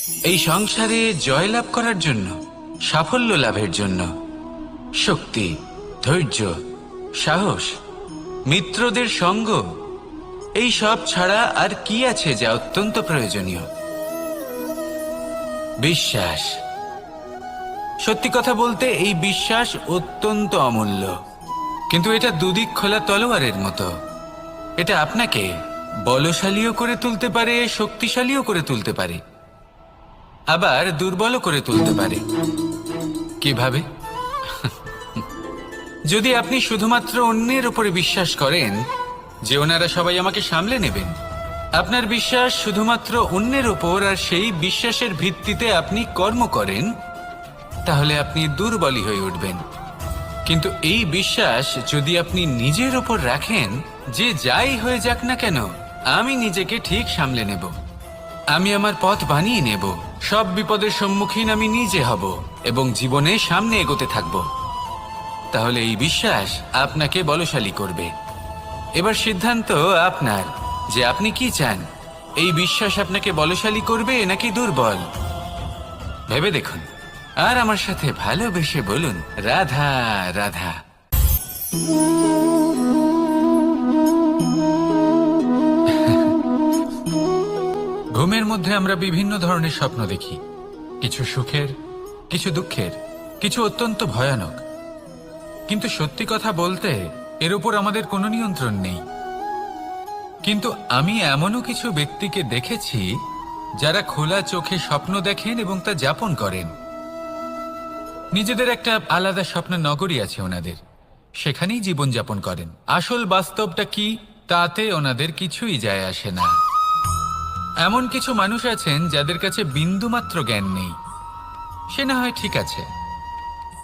এই সংসারে জয়লাভ করার জন্য, সাফল্য লাভের জন্য শক্তি, ধৈর্য, সাহস, মিত্রদের সঙ্গ, এই সব ছাড়া আর কি আছে যা অত্যন্ত প্রয়োজনীয়? বিশ্বাস। সত্যি কথা বলতে এই বিশ্বাস অত্যন্ত অমূল্য, কিন্তু এটা দুদিক খোলা তলোয়ারের মতো। এটা আপনাকে বলশালীও করে তুলতে পারে, শক্তিশালীও করে তুলতে পারে, আবার দুর্বলও করে তুলতে পারে। কিভাবে? যদি আপনি শুধুমাত্র অন্যের উপরে বিশ্বাস করেন যে ওনারা সবাই আমাকে সামলে নেবেন, আপনার বিশ্বাস শুধুমাত্র অন্যের উপর, আর সেই বিশ্বাসের ভিত্তিতে আপনি কর্ম করেন, তাহলে আপনি দুর্বলই হয়ে উঠবেন। কিন্তু এই বিশ্বাস যদি আপনি নিজের উপর রাখেন যে যাই হয়ে যাক না কেন, আমি নিজেকে ঠিক সামলে নেব, আমি আমার পথ বানিয়ে নেব, সব বিপদের সম্মুখীন আমি নিজে হব এবং জীবনে সামনে এগোতে থাকব, তাহলে এই বিশ্বাস আপনাকে বলশালী করবে। এবার সিদ্ধান্ত আপনার যে আপনি কি চান, এই বিশ্বাস আপনাকে বলশালী করবে নাকি দুর্বল। ভেবে দেখুন, আর আমার সাথে ভালোবেসে বলুন, রাধা রাধা। ঘুমের মধ্যে আমরা বিভিন্ন ধরনের স্বপ্ন দেখি, কিছু সুখের, কিছু দুঃখের, কিছু অত্যন্ত ভয়ানক। কিন্তু সত্যি কথা বলতে এর উপর আমাদের কোনো নিয়ন্ত্রণ নেই। কিন্তু আমি এমনও কিছু ব্যক্তিকে দেখেছি যারা খোলা চোখে স্বপ্ন দেখেন এবং তা যাপন করেন। নিজেদের একটা আলাদা স্বপ্নের নগরী আছে ওনাদের, সেখানেই জীবন যাপন করেন। আসল বাস্তবটা কি তাতে ওনাদের কিছুই যায় আসে না। এমন কিছু মানুষ আছেন যাদের কাছে বিন্দুমাত্র জ্ঞান নেই, সে না হয় ঠিক আছে,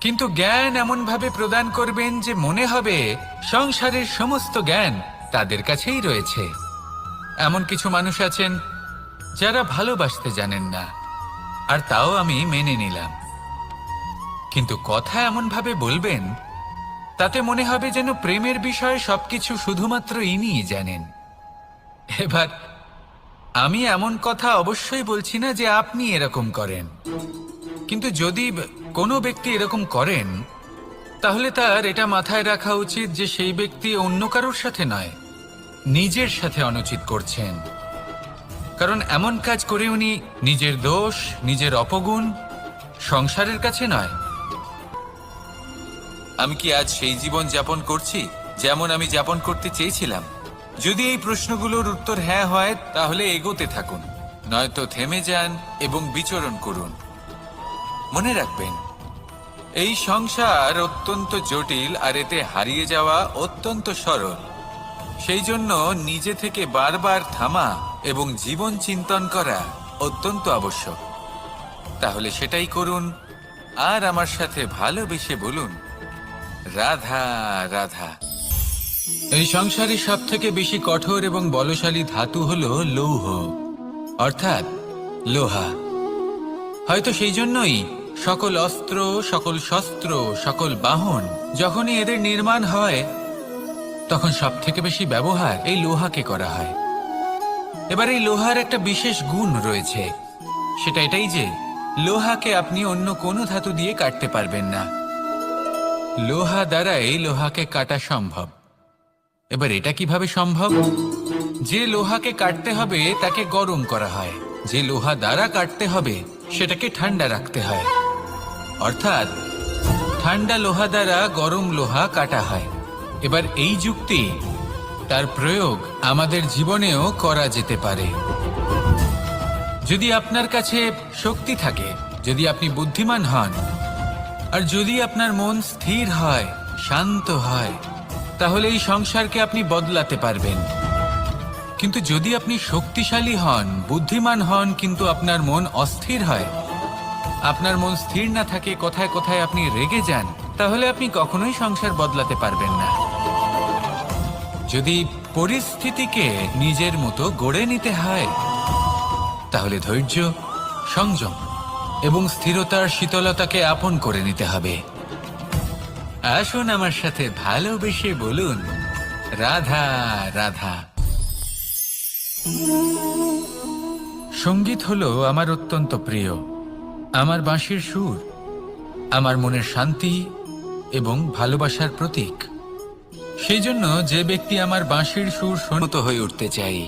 কিন্তু জ্ঞান এমনভাবে প্রদান করবেন যে মনে হবে সংসারের সমস্ত জ্ঞান তাদের কাছেই রয়েছে। এমন কিছু মানুষ আছেন যারা ভালোবাসতে জানেন না, আর তাও আমি মেনে নিলাম, কিন্তু কথা এমনভাবে বলবেন তাতে মনে হবে যেন প্রেমের বিষয়ে সবকিছু শুধুমাত্র ইনিই জানেন। এবার আমি এমন কথা অবশ্যই বলছি না যে আপনি এরকম করেন, কিন্তু যদি কোনো ব্যক্তি এরকম করেন তাহলে তার এটা মাথায় রাখা উচিত যে সেই ব্যক্তি অন্য কারোর সাথে নয়, নিজের সাথে অনুচিত করছেন। কারণ এমন কাজ করে উনি নিজের দোষ, নিজের অপগুণ সংসারের কাছে নয়। আমি কি আজ সেই জীবন যাপন করছি যেমন আমি যাপন করতে চেয়েছিলাম? যদি এই প্রশ্নগুলোর উত্তর হ্যাঁ হয় তাহলে এগোতে থাকুন, নয়তো থেমে যান এবং বিচরণ করুন। মনে রাখবেন, এই সংসার অত্যন্ত জটিল আর এতে হারিয়ে যাওয়া অত্যন্ত সরল। সেই জন্য নিজে থেকে বারবার থামা এবং জীবন চিন্তন করা অত্যন্ত আবশ্যক। তাহলে সেটাই করুন, আর আমার সাথে ভালোবেসে বলুন, রাধা রাধা। এই সংসারে সব থেকে বেশি কঠোর এবং বলশালী ধাতু হলো লৌহ, অর্থাৎ লোহা। হয়তো সেই জন্যই সকল অস্ত্র, সকল শস্ত্র, সকল বাহন যখনই এদের নির্মাণ হয় তখন সব থেকে বেশি ব্যবহার এই লোহাকে করা হয়। এবার এই লোহার একটা বিশেষ গুণ রয়েছে, সেটা এটাই যে লোহাকে আপনি অন্য কোনো ধাতু দিয়ে কাটতে পারবেন না। লোহা দ্বারাই লোহাকে কাটা সম্ভব। এবার এটা কিভাবে সম্ভব? যে লোহাকে কাটতে হবে তাকে গরম করা হয়, যে লোহা দ্বারা কাটতে হবে সেটাকে ঠান্ডা রাখতে হয়, অর্থাৎ ঠান্ডা লোহা দ্বারা গরম লোহা কাটা হয়। এবার এই যুক্তি, তার প্রয়োগ আমাদের জীবনেও করা যেতে পারে। যদি আপনার কাছে শক্তি থাকে, যদি আপনি বুদ্ধিমান হন, আর যদি আপনার মন স্থির হয়, শান্ত হয়, তাহলে এই সংসারকে আপনি বদলাতে পারবেন। কিন্তু যদি আপনি শক্তিশালী হন, বুদ্ধিমান হন, কিন্তু আপনার মন অস্থির হয়, আপনার মন স্থির না থাকে, কোথায় কোথায় আপনি রেগে যান, তাহলে আপনি কখনোই সংসার বদলাতে পারবেন না। যদি পরিস্থিতিকে নিজের মতো গড়ে নিতে হয়, তাহলে ধৈর্য, সংযম এবং স্থিরতার শীতলতাকে আপন করে নিতে হবে। আসুন আমার সাথে ভালোবেসে বলুন, রাধা রাধা। সঙ্গীত হলো আমার অত্যন্ত প্রিয়। আমার বাঁশির সুর আমার মনের শান্তি এবং ভালোবাসার প্রতীক। সেই জন্য যে ব্যক্তি আমার বাঁশির সুর শুনত হয়ে উঠতে চাই,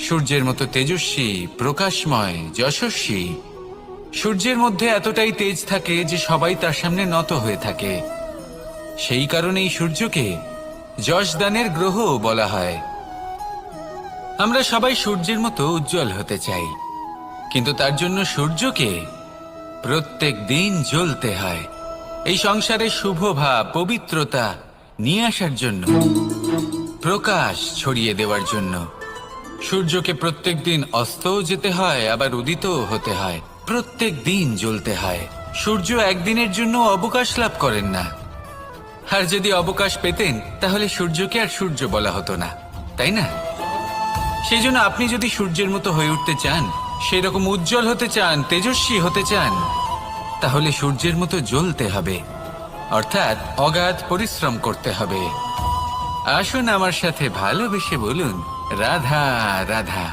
সূর্যের মতো তেজস্বী, প্রকাশময়, যশস্বী। সূর্যের মধ্যে এতটাই তেজ থাকে যে সবাই তার সামনে নত হয়ে থাকে। সেই কারণেই সূর্যকে যশদানের গ্রহ বলা হয়। আমরা সবাই সূর্যের মতো উজ্জ্বল হতে চাই, কিন্তু তার জন্য সূর্যকে প্রত্যেক দিন জ্বলতে হয় এই সংসারে শুভ ভাব, পবিত্রতা নিয়ে আসার জন্য, প্রকাশ ছড়িয়ে দেওয়ার জন্য। সূর্যকে প্রত্যেক দিন অস্তও যেতে হয়, আবার উদিতও হতে হয়, প্রত্যেক দিন জ্বলতে হয়। সূর্য একদিনের জন্য অবকাশ লাভ করেন না। আর যদি অবকাশ পেতেন তাহলে সূর্যকে আর সূর্য বলা হতো না, তাই না? সেই জন্য আপনি যদি সূর্যের মতো হয়ে উঠতে চান, সেই রকম উজ্জ্বল হতে চান, তেজস্বী হতে চান, তাহলে সূর্যের মতো জ্বলতে হবে, অর্থাৎ অগাধ পরিশ্রম করতে হবে। আসুন আমার সাথে ভালোবেসে বলুন, রাধা রাধা।